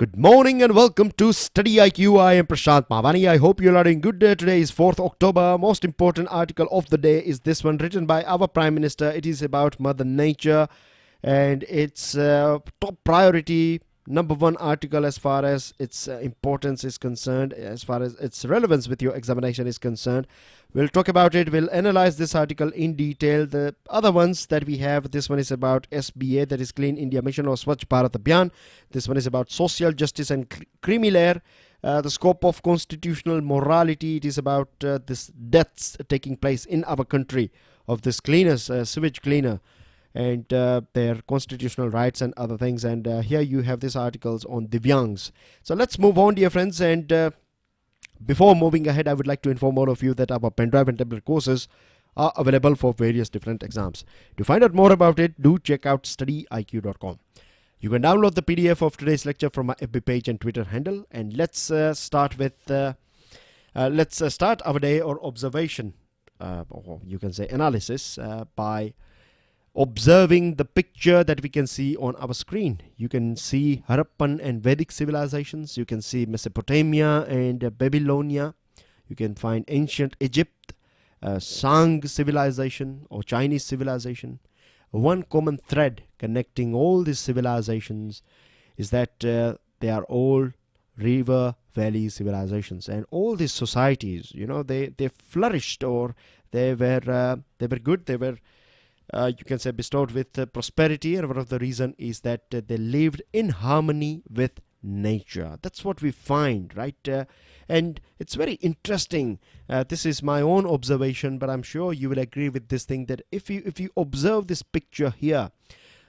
Good morning and welcome to StudyIQ. I am Prashant Mavani. I hope you are doing good. Today is 4th October. Most important article of the day is this one, written by our Prime Minister. It is about Mother Nature and its top priority, number one article as far as its importance is concerned, as far as its relevance with your examination is concerned. We'll talk about it. We'll analyze this article in detail. The other ones that we have, this one is about SBA, that is Clean India Mission or Swachh Bharat Abhiyan. This one is about social justice and creamy layer. The scope of constitutional morality. It is about this deaths taking place in our country of this cleaners, sewage cleaner, and their constitutional rights and other things. And here you have these articles on Divyangs. So let's move on, dear friends. And before moving ahead, I would like to inform all of you that our pendrive and tablet courses are available for various different exams. To find out more about it, do check out StudyIQ.com. You can download the PDF of today's lecture from my FB page and Twitter handle. And let's start with start our day or observation, or you can say analysis, by observing the picture that we can see on our screen. You can see Harappan and Vedic civilizations. You can see Mesopotamia and Babylonia. You can find ancient Egypt, Sang civilization or Chinese civilization. One common thread connecting all these civilizations is that they are all river valley civilizations, and all these societies, they flourished, or they were good. They were you can say bestowed with prosperity, and one of the reason is that they lived in harmony with nature. That's what we find, right? And it's very interesting. This is my own observation, but I'm sure you will agree with this thing, that if you observe this picture here,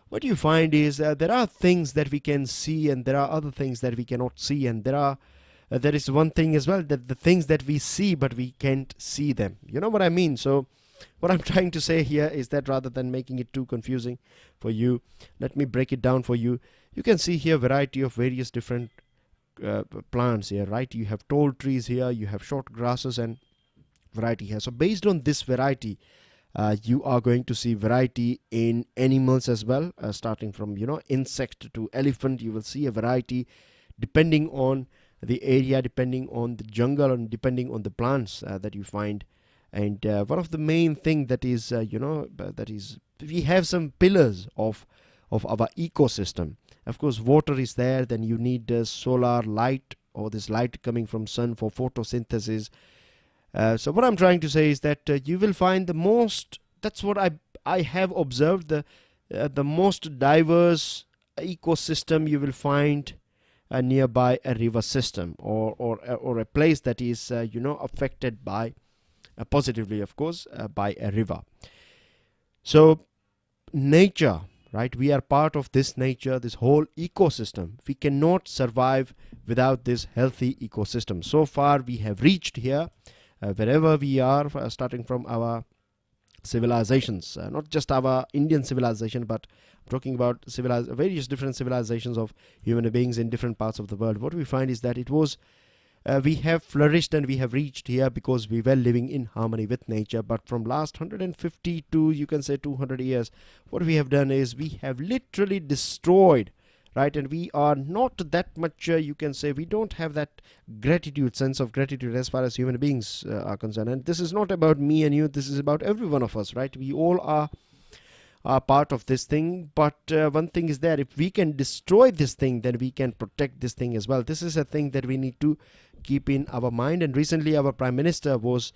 what you find is there are things that we can see and there are other things that we cannot see, and there is one thing as well, that the things that we see but we can't see them. You know what I mean? So what I'm trying to say here is that rather than making it too confusing for you, let me break it down for you. You can see here variety of various different plants here, right? You have tall trees here, you have short grasses and variety here. So based on this variety, you are going to see variety in animals as well, starting from insect to elephant. You will see a variety depending on the area, depending on the jungle, and depending on the plants that you find. And one of the main thing that is that is, we have some pillars of our ecosystem. Of course, water is there. Then you need solar light, or this light coming from sun for photosynthesis. So what I'm trying to say is that you will find the most, that's what I have observed, the most diverse ecosystem you will find nearby a river system, or a place that is affected by positively, of course, by a river. So nature, right? We are part of this nature, this whole ecosystem. We cannot survive without this healthy ecosystem. So far we have reached here, wherever we are, starting from our civilizations, not just our Indian civilization, but I'm talking about various different civilizations of human beings in different parts of the world. What we find is that it was we have flourished and we have reached here because we were living in harmony with nature. But from last 150 to, you can say, 200 years, what we have done is we have literally destroyed, right? And we are not that much, you can say, we don't have that sense of gratitude as far as human beings are concerned. And this is not about me and you, this is about every one of us, right? We all are part of this thing. But one thing is that if we can destroy this thing, then we can protect this thing as well. This is a thing that we need to keep in our mind. And recently our Prime Minister was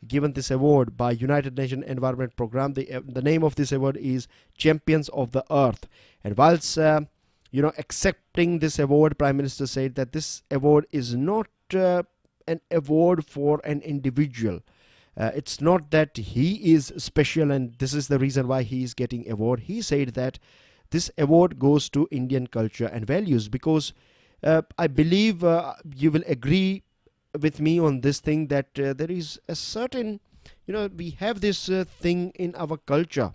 given this award by United Nations Environment Programme. The name of this award is Champions of the Earth. And whilst accepting this award, Prime Minister said that this award is not an award for an individual. It's not that he is special and this is the reason why he is getting award. He said that this award goes to Indian culture and values, because I believe you will agree with me on this thing, that there is a certain, we have this thing in our culture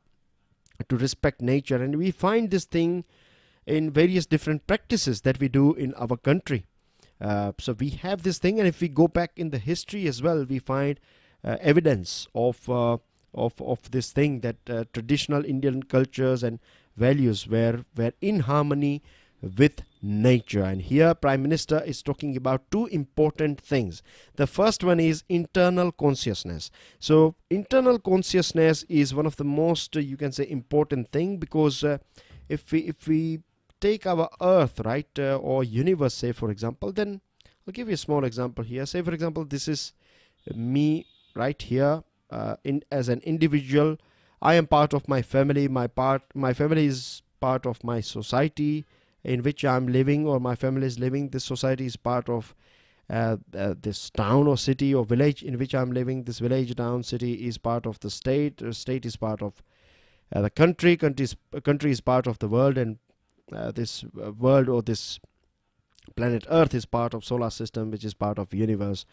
to respect nature, and we find this thing in various different practices that we do in our country. So we have this thing, and if we go back in the history as well, we find evidence of this thing, that traditional Indian cultures and values were in harmony with nature. And here Prime Minister is talking about two important things. The first one is internal consciousness. So internal consciousness is one of the most you can say important thing, because if we take our earth, right, or universe, say for example, then I'll give you a small example here. Say for example, this is me right here, in as an individual. I am part of my family. My family is part of my society in which I'm living, or my family is living. This society is part of this town or city or village in which I'm living. This village, town, city is part of the state. State is part of the country. Country is part of the world, and this world, or this planet Earth, is part of solar system, which is part of universe,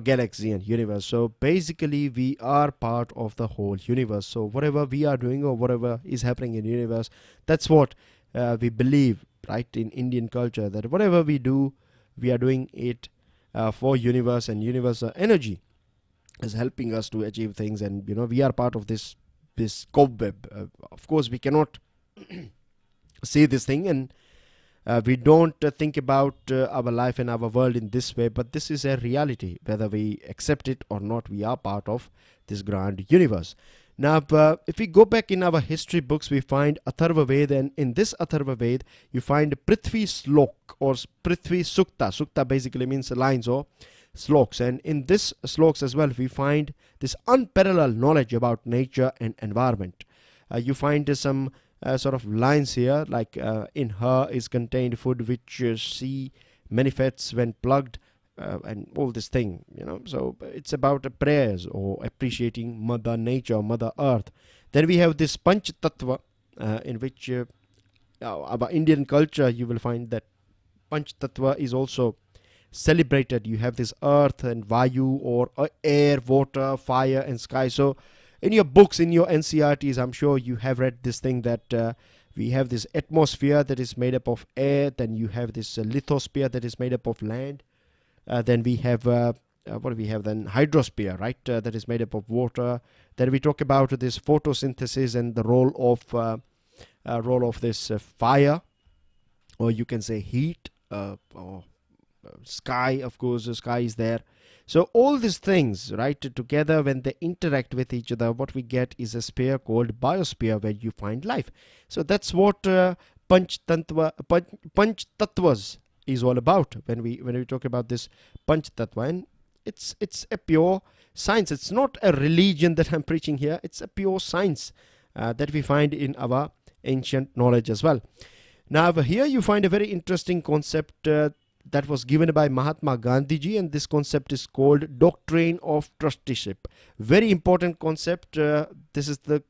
galaxy and universe. So basically we are part of the whole universe. So whatever we are doing or whatever is happening in universe, that's what we believe, right, in Indian culture, that whatever we do, we are doing it for universe, and universal energy is helping us to achieve things. And we are part of this cobweb. Of course we cannot see this thing, and we don't think about our life and our world in this way, but this is a reality. Whether we accept it or not, we are part of this grand universe. Now, if we go back in our history books, we find Atharva Ved, and in this Atharva Ved, you find Prithvi Slok or Prithvi Sukta. Sukta basically means lines or sloks, and in this sloks as well, we find this unparalleled knowledge about nature and environment. You find some sort of lines here, like in her is contained food which see manifests when plugged, and all this thing, so it's about prayers or appreciating Mother Nature, Mother Earth. Then we have this Panch Tattva, in which our Indian culture, you will find that Panch Tattva is also celebrated. You have this earth and Vayu, or air, water, fire and sky. So in your books, in your NCERTs, I'm sure you have read this thing, that we have this atmosphere that is made up of air. Then you have this lithosphere that is made up of land. Then we have, what do we have then? Hydrosphere, right? That is made up of water. Then we talk about this photosynthesis and the role of this fire, or you can say heat, or sky. Of course, the sky is there. So all these things, right, together, when they interact with each other, what we get is a sphere called biosphere, where you find life. So that's what Panch Tattvas is all about. When we talk about this Panch Tattva, and it's a pure science. It's not a religion that I'm preaching here. It's a pure science that we find in our ancient knowledge as well. Now here you find a very interesting concept that was given by Mahatma Gandhi ji, and this concept is called doctrine of trusteeship. Very important concept. These are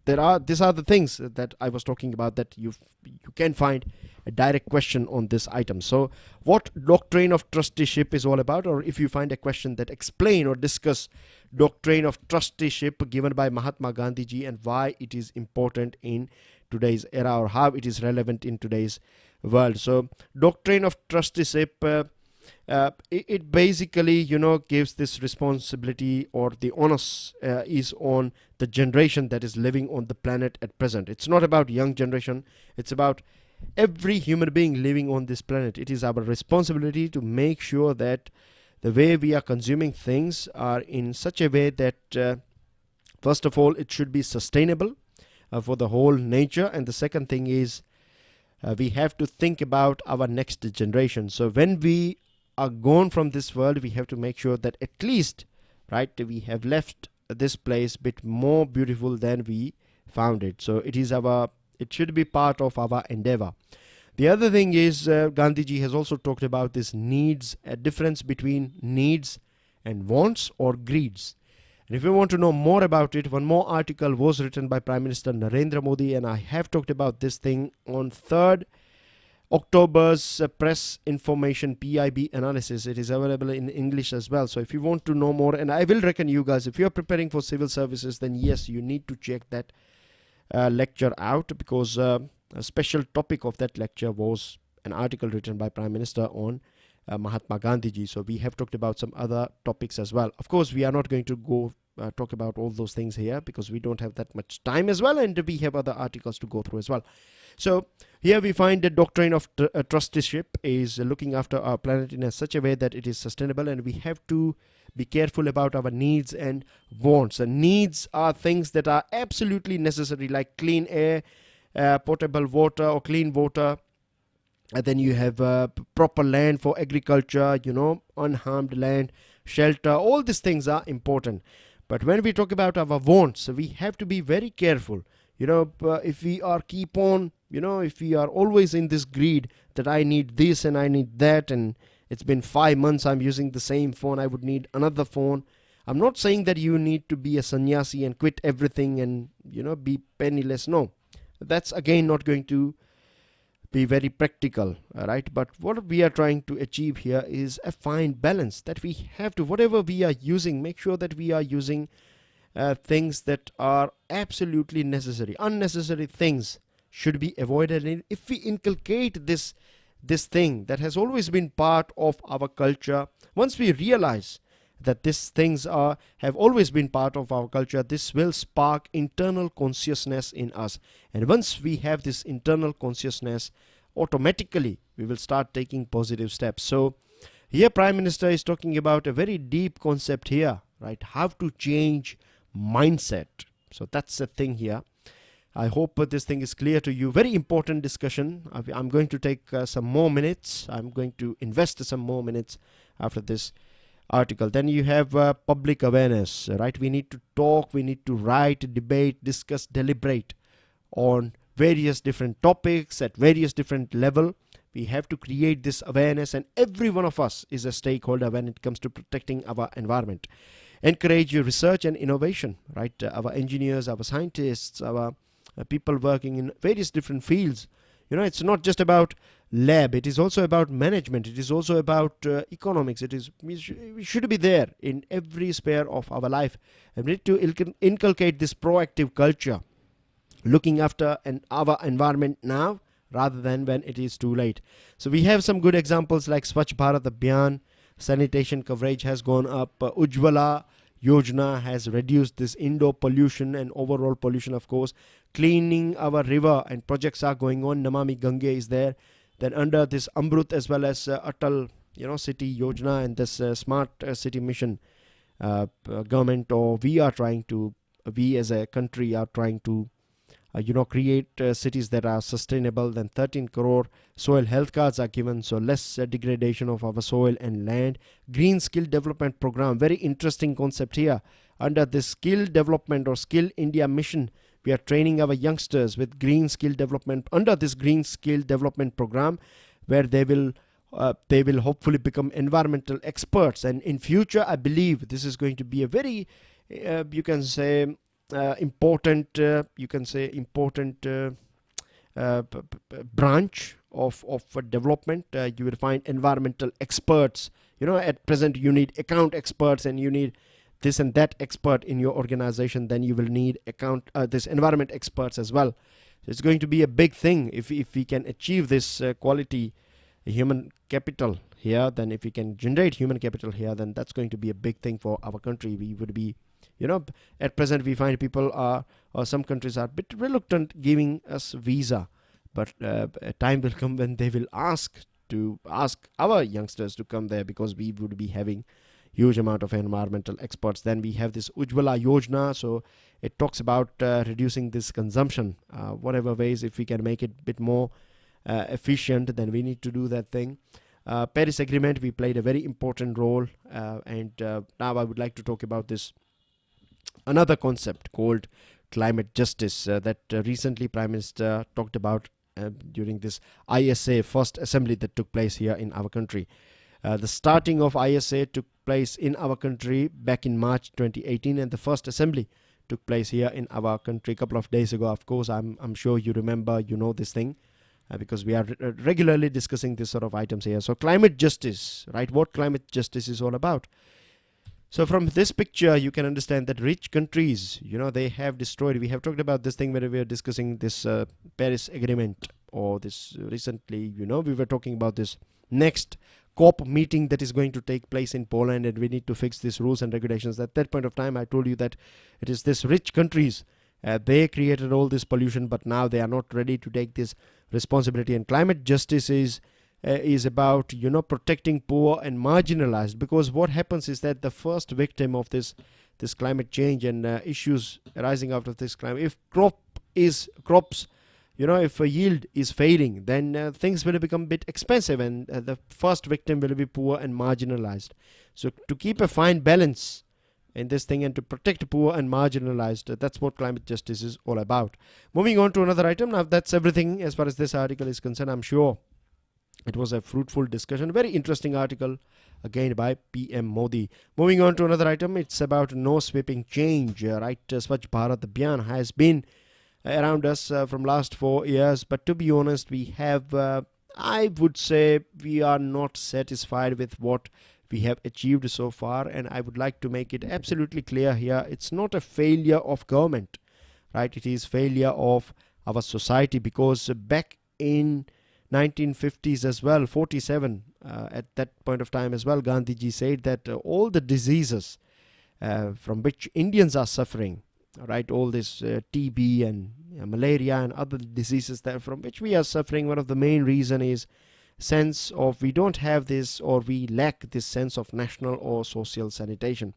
the things that I was talking about, that you can find a direct question on this item. So what doctrine of trusteeship is all about, or if you find a question that explain or discuss doctrine of trusteeship given by Mahatma Gandhi ji, and why it is important in today's era, or how it is relevant in today's world. So doctrine of trusteeship, it basically gives this responsibility, or the onus is on the generation that is living on the planet at present. It's not about young generation. It's about every human being living on this planet. It is our responsibility to make sure that the way we are consuming things are in such a way that first of all, it should be sustainable for the whole nature, and the second thing is we have to think about our next generation. So when we are gone from this world, we have to make sure that at least, right, we have left this place a bit more beautiful than we found it. So it should be part of our endeavor. The other thing is, Gandhiji has also talked about this needs, a difference between needs and wants or greeds. And if you want to know more about it, one more article was written by Prime Minister Narendra Modi, and I have talked about this thing on 3rd October's press information PIB analysis. It is available in English as well. So if you want to know more, and I will reckon you guys, if you are preparing for civil services, then yes, you need to check that lecture out, because a special topic of that lecture was an article written by Prime Minister on Mahatma Gandhi ji. So we have talked about some other topics as well. Of course, we are not going to go talk about all those things here because we don't have that much time as well, and we have other articles to go through as well. So here we find the doctrine of trusteeship is looking after our planet in such a way that it is sustainable, and we have to be careful about our needs and wants. And needs are things that are absolutely necessary, like clean air, potable water or clean water. And then you have proper land for agriculture, unharmed land, shelter. All these things are important. But when we talk about our wants, we have to be very careful. If we are if we are always in this greed that I need this and I need that, and it's been 5 months I'm using the same phone, I would need another phone. I'm not saying that you need to be a sannyasi and quit everything and, be penniless. No, that's again not going to be very practical, right? But what we are trying to achieve here is a fine balance, that we have to, whatever we are using, make sure that we are using things that are absolutely necessary. Unnecessary things should be avoided. And if we inculcate this thing that has always been part of our culture, once we realize that these things have always been part of our culture, this will spark internal consciousness in us. And once we have this internal consciousness, automatically we will start taking positive steps. So here Prime Minister is talking about a very deep concept here, right? How to change mindset. So that's the thing here. I hope this thing is clear to you. Very important discussion. I'm going to take some more minutes. I'm going to invest some more minutes after this article. Then you have public awareness, right? We need to talk, we need to write, debate, discuss, deliberate on various different topics at various different level. We have to create this awareness, and every one of us is a stakeholder when it comes to protecting our environment. Encourage research and innovation, right? Our engineers, our scientists, our people working in various different fields. It's not just about lab, it is also about management, it is also about economics. We should be there in every sphere of our life, and we need to inculcate this proactive culture, looking after our environment now rather than when it is too late. So we have some good examples like Swachh Bharat Abhiyan, sanitation coverage has gone up, Ujjwala Yojana has reduced this indoor pollution and overall pollution, of course. Cleaning our river and projects are going on. Namami Gange is there. Then under this Amrut as well as Atal, city Yojana and this smart city mission, government, or we as a country are trying to create cities that are sustainable. Then 13 crore soil health cards are given, so less degradation of our soil and land. Green skill development program, very interesting concept here. Under this skill development or Skill India mission, we are training our youngsters with green skill development under this green skill development program, where they will hopefully become environmental experts. And in future, I believe this is going to be a very important branch of development. You will find environmental experts. At present you need account experts and you need this and that expert in your organization. Then you will need this environment experts as well. So it's going to be a big thing if we can achieve this quality human capital here. Then if we can generate human capital here, then that's going to be a big thing for our country. We would be, at present we find people or some countries are a bit reluctant giving us visa, but a time will come when they will ask our youngsters to come there, because we would be having huge amount of environmental experts. Then we have this Ujjwala Yojana, so it talks about reducing this consumption, whatever ways, if we can make it a bit more efficient, then we need to do that thing. Paris Agreement, we played a very important role, and now I would like to talk about this another concept called climate justice that recently Prime Minister talked about during this ISA first assembly that took place here in our country. The starting of ISA took place in our country back in March 2018, and the first assembly took place here in our country a couple of days ago. Of course, I'm sure you remember, this thing, because we are regularly discussing this sort of items here. So climate justice, right? What climate justice is all about. So from this picture, you can understand that rich countries, they have destroyed. We have talked about this thing when we were discussing this Paris Agreement, or this recently, we were talking about this next COP meeting that is going to take place in Poland, and we need to fix these rules and regulations. At that point of time, I told you that it is these rich countries, they created all this pollution, but now they are not ready to take this responsibility. And climate justice is about, you know, protecting poor and marginalized, because what happens is that the first victim of this climate change and issues arising out of this climate, if crops, you know, if a yield is failing, then things will become a bit expensive, and the first victim will be poor and marginalized. So to keep a fine balance in this thing and to protect poor and marginalized, that's what climate justice is all about. Moving on to another item. Now that's everything as far as this article is concerned. I'm sure it was a fruitful discussion, very interesting article again by PM Modi. Moving on to another item, it's about no sweeping change, right? Swachh Bharat Abhiyan has been around us from last 4 years, but to be honest, we have, I would say, we are not satisfied with what we have achieved so far, and I would like to make it absolutely clear here, it's not a failure of government, right? It is failure of our society, because back in 1950s as well, 47, at that point of time as well, Gandhiji said that all the diseases from which Indians are suffering, right, all this TB and malaria and other diseases that from which we are suffering, one of the main reason is sense of, we don't have this, or we lack this sense of national or social sanitation.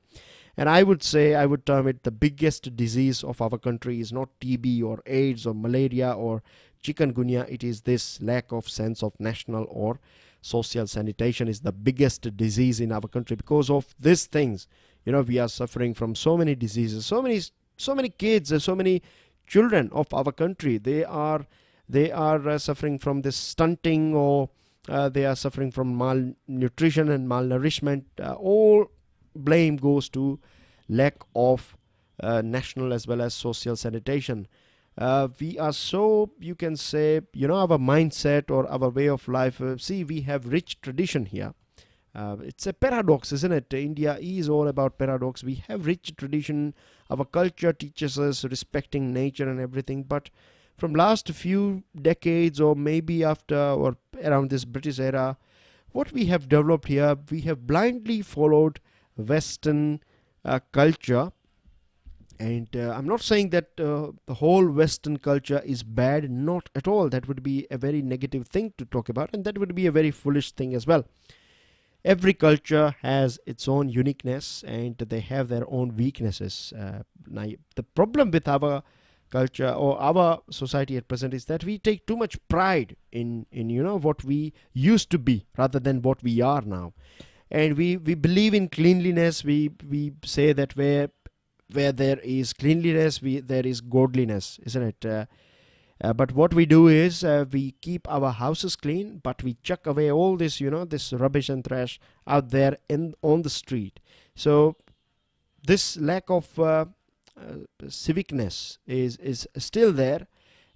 And I would say, I would term it, the biggest disease of our country is not TB or AIDS or malaria or chikungunya. It is this lack of sense of national or social sanitation is the biggest disease in our country. Because of these things, you know, we are suffering from so many diseases, so many kids, so many children of our country, they are suffering from this stunting, or they are suffering from malnutrition and malnourishment. All blame goes to lack of national as well as social sanitation. We are so, you can say, you know, our mindset or our way of life, see, we have rich tradition here. It's a paradox, isn't it? India is all about paradox. We have rich tradition. Our culture teaches us respecting nature and everything. But from last few decades, or maybe after or around this British era, what we have developed here, we have blindly followed Western culture. And I'm not saying that the whole Western culture is bad, not at all. That would be a very negative thing to talk about, and that would be a very foolish thing as well. Every culture has its own uniqueness, and they have their own weaknesses. Now, the problem with our culture or our society at present is that we take too much pride in you know, what we used to be rather than what we are now. And we believe in cleanliness. We say that where there is cleanliness, there is godliness, isn't it? But what we do is we keep our houses clean, but we chuck away all this, you know, this rubbish and trash out there on the street. So this lack of civicness is still there,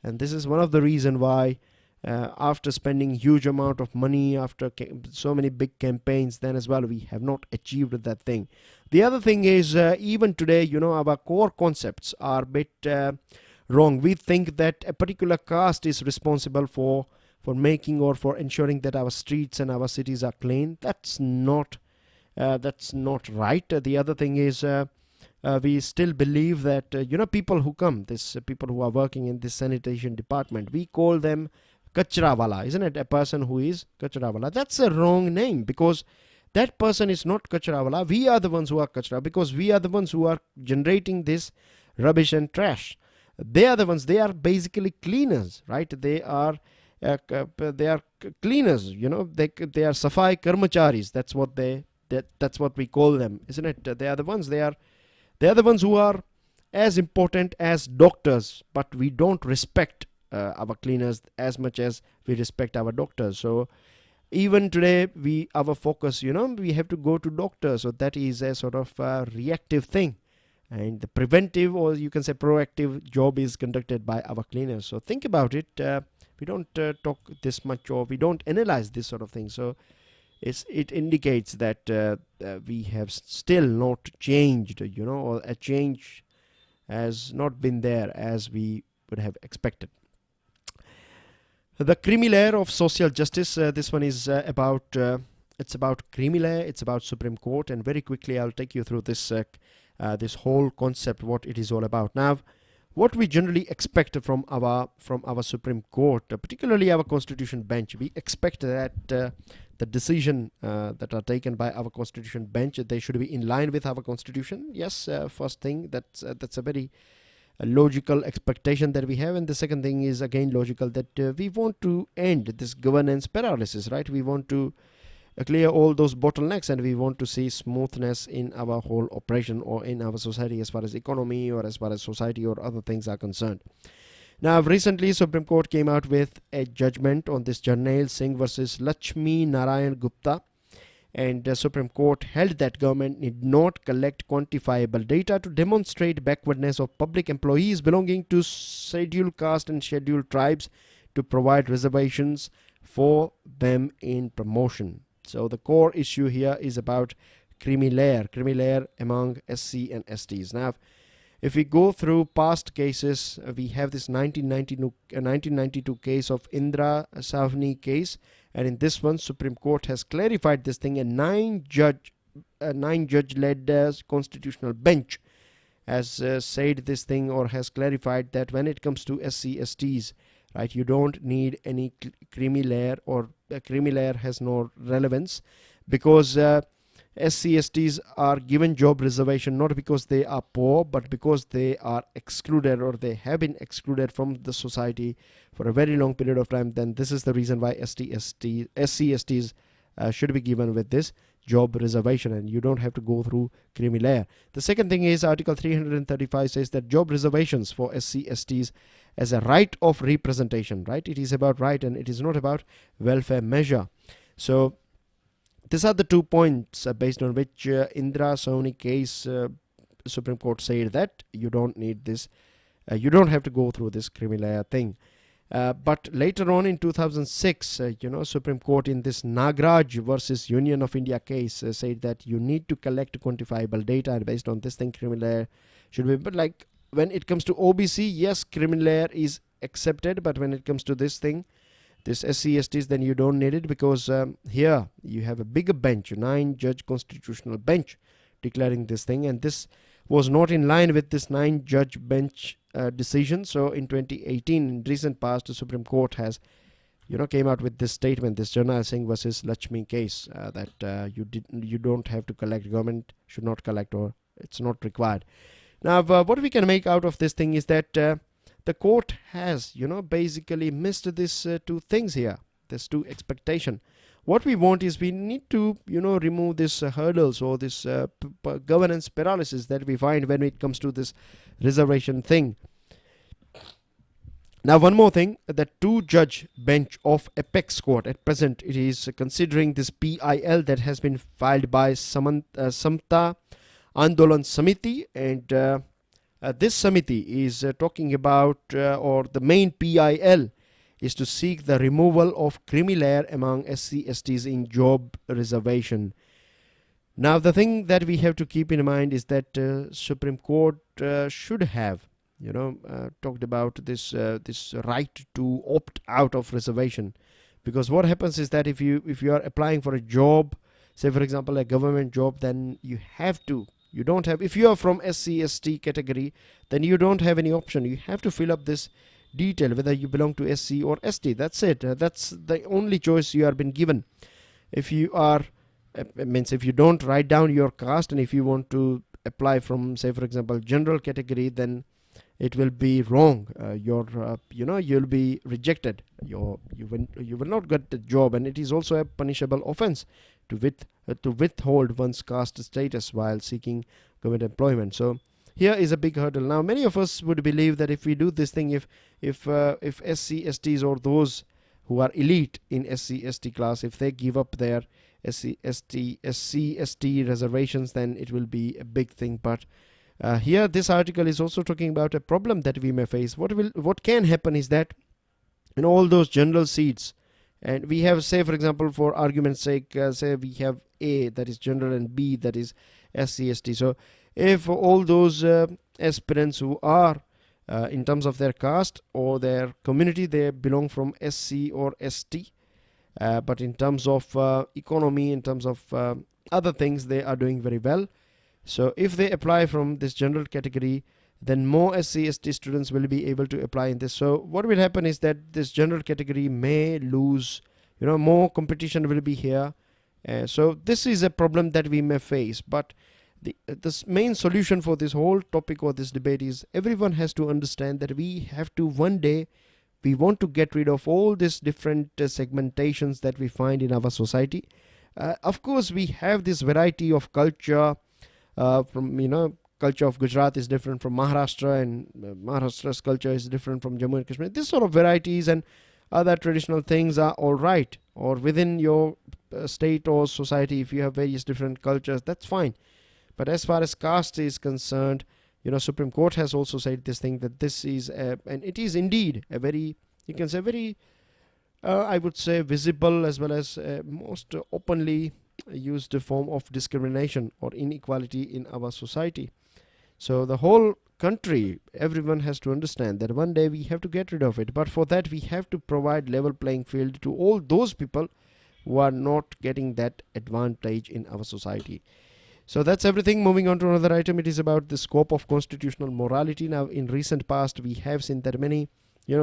and this is one of the reason why after spending huge amount of money, after so many big campaigns, then as well we have not achieved that thing. The other thing is even today, you know, our core concepts are a bit wrong. We think that a particular caste is responsible for making or for ensuring that our streets and our cities are clean. That's not right. The other thing is we still believe that you know, people who come, people who are working in this sanitation department, we call them kachra wala, isn't it? A person who is kachra wala. That's a wrong name, because that person is not kachra wala. We are the ones who are kachra, because we are the ones who are generating this rubbish and trash. They are the ones, they are basically cleaners, right? They are cleaners, you know, they are safai karmacharis. That's what we call them, isn't it? They are the ones who are as important as doctors, but we don't respect our cleaners as much as we respect our doctors. So even today, our focus, you know, we have to go to doctors. So that is a sort of reactive thing. And the preventive, or you can say proactive job, is conducted by our cleaners. So think about it. We don't talk this much, or we don't analyze this sort of thing. So it indicates that we have still not changed, you know, or a change has not been there as we would have expected. The creamy layer of social justice, this one is about it's about creamy layer, it's about Supreme Court, and very quickly I'll take you through this this whole concept, what it is all about. Now, what we generally expect from our Supreme Court, particularly our Constitution bench, we expect that the decision that are taken by our Constitution bench, they should be in line with our Constitution. Yes, first thing, that's a very logical expectation that we have, and the second thing is again logical, that we want to end this governance paralysis, right? We want to clear all those bottlenecks, and we want to see smoothness in our whole operation or in our society as far as economy or as far as society or other things are concerned. Now, recently Supreme Court came out with a judgment on this Jarnail Singh versus Lakshmi Narayan Gupta, and the Supreme Court held that government need not collect quantifiable data to demonstrate backwardness of public employees belonging to scheduled caste and scheduled tribes to provide reservations for them in promotion. So the core issue here is about creamy layer among SC and STs. Now, if we go through past cases, we have this 1992 case of Indra Savni case, and in this one Supreme Court has clarified this thing. A nine judge led constitutional bench has said this thing, or has clarified that when it comes to SC STs, right, you don't need any creamy layer, or creamy layer has no relevance, because SC STs are given job reservation not because they are poor, but because they are excluded, or they have been excluded from the society for a very long period of time. Then this is the reason why SC STs should be given with this job reservation, and you don't have to go through creamy layer. The second thing is Article 335 says that job reservations for SC STs as a right of representation, right? It is about right, and it is not about welfare measure. So these are the 2 points based on which Indra Sawhney case, Supreme Court said that you don't need this, you don't have to go through this creamy layer thing. But later on in 2006, Supreme Court in this Nagraj versus Union of India case said that you need to collect quantifiable data, and based on this thing, creamy layer should be. But like when it comes to OBC, yes, creamy layer is accepted, but when it comes to this thing, this SC STs, then you don't need it, because here you have a bigger bench, 9-judge constitutional bench declaring this thing, and this was not in line with this 9-judge bench decision. So in 2018, in recent past, the Supreme Court has came out with this statement, this Jarnail Singh versus Lakshmi case, that you don't have to collect, government should not collect, or it's not required. Now, what we can make out of this thing is that the court has, basically missed this 2 things here, this 2 expectation. What we want is we need to, remove this hurdles, or this governance paralysis that we find when it comes to this reservation thing. Now, one more thing, the 2-judge bench of Apex Court at present, it is considering this PIL that has been filed by Samta Andolan Samiti, and this Samiti is talking about, or the main PIL is to seek the removal of creamy layer among SC STs in job reservation. Now, the thing that we have to keep in mind is that Supreme Court should have talked about this right to opt out of reservation, because what happens is that if you are applying for a job, say for example a government job, then you don't have, if you are from SC ST category, then you don't have any option. You have to fill up this detail whether you belong to SC or ST. That's it. That's the only choice you are been given. If you are if you don't write down your caste, and if you want to apply from, say for example, general category, then it will be wrong. You'll be rejected. You will not get the job, and it is also a punishable offense to withhold one's caste status while seeking government employment. So here is a big hurdle. Now, many of us would believe that if we do this thing, if SC STs, or those who are elite in SC ST class, if they give up their SC ST reservations, then it will be a big thing. But here this article is also talking about a problem that we may face. What can happen is that in all those general seats, and we have, say for example, for argument's sake, say we have A, that is general, and B, that is SC ST. So if all those aspirants who are in terms of their caste or their community, they belong from SC or ST, but in terms of economy, in terms of other things, they are doing very well. So if they apply from this general category, then more SC/ST students will be able to apply in this. So what will happen is that this general category may lose, more competition will be here. So this is a problem that we may face. But this main solution for this whole topic or this debate is everyone has to understand that we have to one day, we want to get rid of all these different segmentations that we find in our society. Of course, we have this variety of culture from, culture of Gujarat is different from Maharashtra, and Maharashtra's culture is different from Jammu and Kashmir. This sort of varieties and other traditional things are all right, or within your state or society, if you have various different cultures, that's fine. But as far as caste is concerned, Supreme Court has also said this thing, that this is and it is indeed a very, you can say very, I would say visible as well as most openly used form of discrimination or inequality in our society. So the whole country, everyone has to understand that one day we have to get rid of it. But for that, we have to provide level playing field to all those people who are not getting that advantage in our society. So that's everything. Moving on to another item, it is about the scope of constitutional morality. Now, in recent past, we have seen that many,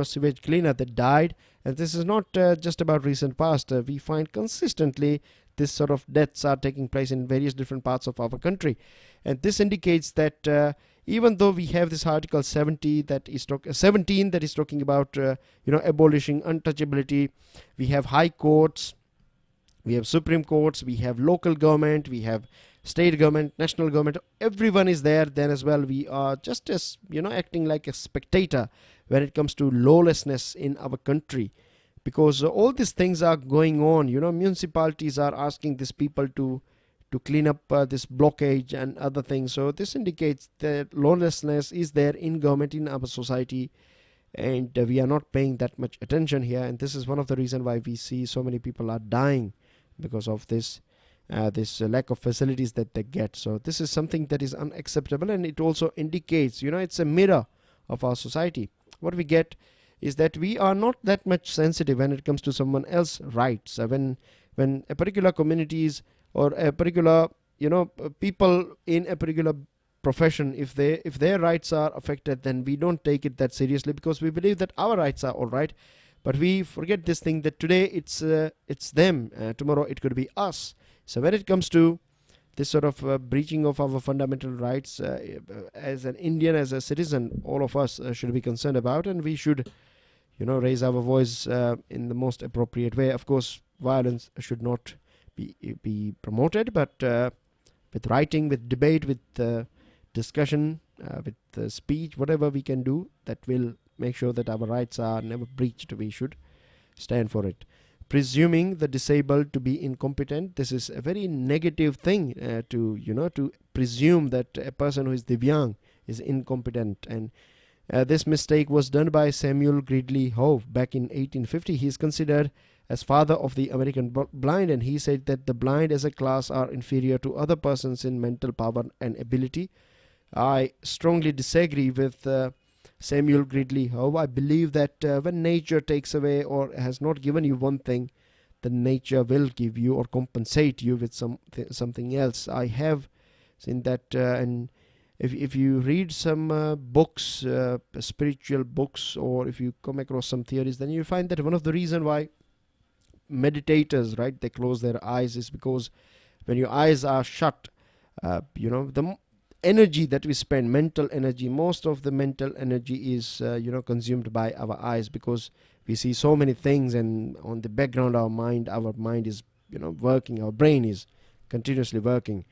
sewage cleaner that died, and this is not just about recent past. We find consistently this sort of deaths are taking place in various different parts of our country, and this indicates that even though we have this Article 17 that is talking about abolishing untouchability, we have high courts, we have Supreme Courts, we have local government, we have state government, national government, everyone is there. Then as well, we are just as acting like a spectator when it comes to lawlessness in our country, because all these things are going on. Municipalities are asking these people to clean up this blockage and other things. So this indicates that lawlessness is there in government, in our society, and we are not paying that much attention here. And this is one of the reasons why we see so many people are dying because of this lack of facilities that they get. So this is something that is unacceptable, and it also indicates, it's a mirror of our society. What we get is that we are not that much sensitive when it comes to someone else's rights. When a particular communities or a particular people in a particular profession, if their rights are affected, then we don't take it that seriously, because we believe that our rights are all right. But we forget this thing, that today it's them, tomorrow it could be us. So when it comes to this sort of breaching of our fundamental rights, as an Indian, as a citizen, all of us should be concerned about, and we should raise our voice in the most appropriate way. Of course, violence should not be promoted, but with writing, with debate, with discussion, with speech, whatever we can do that will make sure that our rights are never breached, we should stand for it. Presuming the disabled to be incompetent, this is a very negative thing, to presume that a person who is Divyang is incompetent. And this mistake was done by Samuel Gridley Howe back in 1850. He is considered as father of the American blind, and he said that the blind as a class are inferior to other persons in mental power and ability. I strongly disagree with Samuel Gridley Howe. I believe that when nature takes away or has not given you one thing, then nature will give you or compensate you with something else. I have seen that, and if you read some books, spiritual books, or if you come across some theories, then you find that one of the reasons why meditators, right, they close their eyes is because when your eyes are shut, the energy that we spend, mental energy, most of the mental energy is consumed by our eyes, because we see so many things, and on the background our mind is working, our brain is continuously working,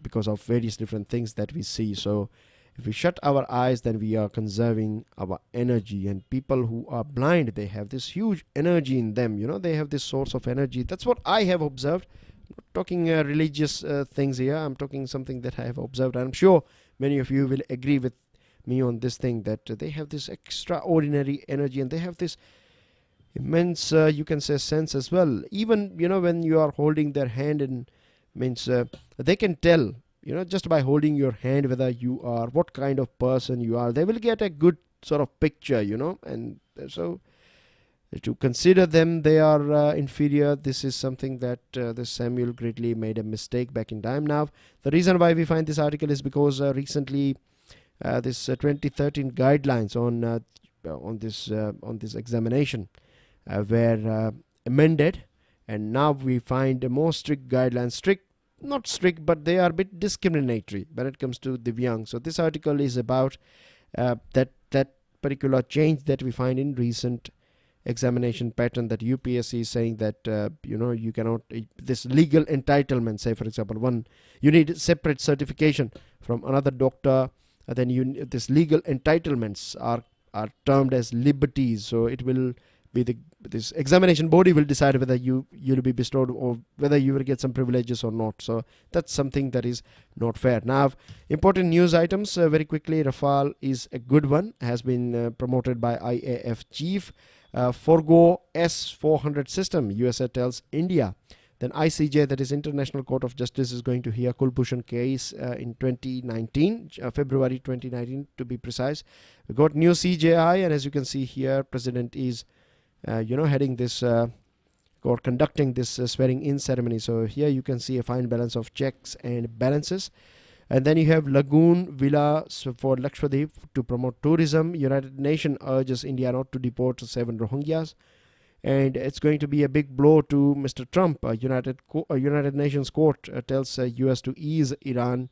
because of various different things that we see. So if we shut our eyes, then we are conserving our energy. And people who are blind, they have this huge energy in them, they have this source of energy. That's what I have observed. Talking religious things here, I'm talking something that I have observed. I'm sure many of you will agree with me on this thing, that they have this extraordinary energy, and they have this immense, you can say, sense as well. Even when you are holding their hand, and means they can tell, just by holding your hand, whether you are, what kind of person you are. They will get a good sort of picture, and so to consider them they are inferior. This is something that this Samuel Gridley made a mistake back in time. Now the reason why we find this article is because recently this 2013 guidelines on this examination were amended, and now we find a more strict guidelines. Not strict, but they are a bit discriminatory when it comes to Divyang. So this article is about that particular change that we find in recent examination pattern, that UPSC is saying that you cannot, this legal entitlement, say for example, you need separate certification from another doctor, then this legal entitlements are termed as liberties. So it will be this examination body will decide whether you'll be bestowed or whether you will get some privileges or not. So that's something that is not fair. Now important news items very quickly. Rafale is a good one, has been promoted by IAF chief. Forgo S-400 system, USA tells India. Then ICJ, that is International Court of Justice, is going to hear Kulbhushan case in 2019, February 2019 to be precise. We got new CJI, and as you can see here, President is heading this or conducting this swearing in ceremony. So here you can see a fine balance of checks and balances. And then you have Lagoon Villa for Lakshadweep to promote tourism. United Nations urges India not to deport 7 Rohingyas. And it's going to be a big blow to Mr. Trump. United Nations Court tells US to ease Iran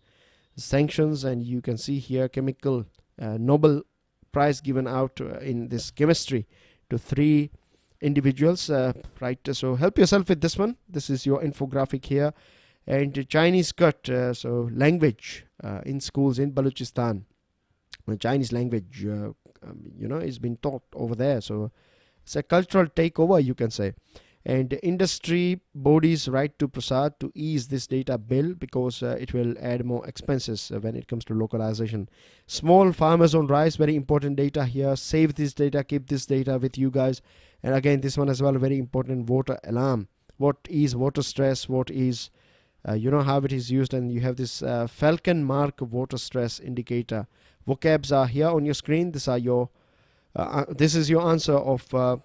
sanctions. And you can see here chemical Nobel Prize given out in this chemistry to 3 individuals. Right, so help yourself with this one. This is your infographic here. And Chinese cut, so language in schools in Balochistan. Chinese language, is being taught over there. So it's a cultural takeover, you can say. And industry bodies right to Prasad to ease this data bill because it will add more expenses when it comes to localization. Small farmers on rice, very important data here. Save this data, keep this data with you guys. And again, this one as well, very important water alarm. What is water stress? What is how it is used, and you have this Falcon Mark water stress indicator. Vocabs are here on your screen. This is your answer of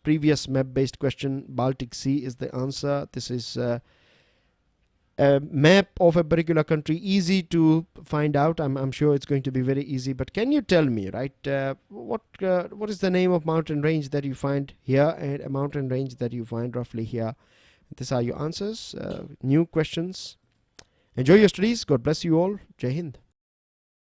previous map-based question. Baltic Sea is the answer. This is a map of a particular country. Easy to find out. I'm sure it's going to be very easy. But can you tell me, right? What is the name of mountain range that you find here, and a mountain range that you find roughly here? These are your answers. New questions. Enjoy your studies. God bless you all. Jai Hind.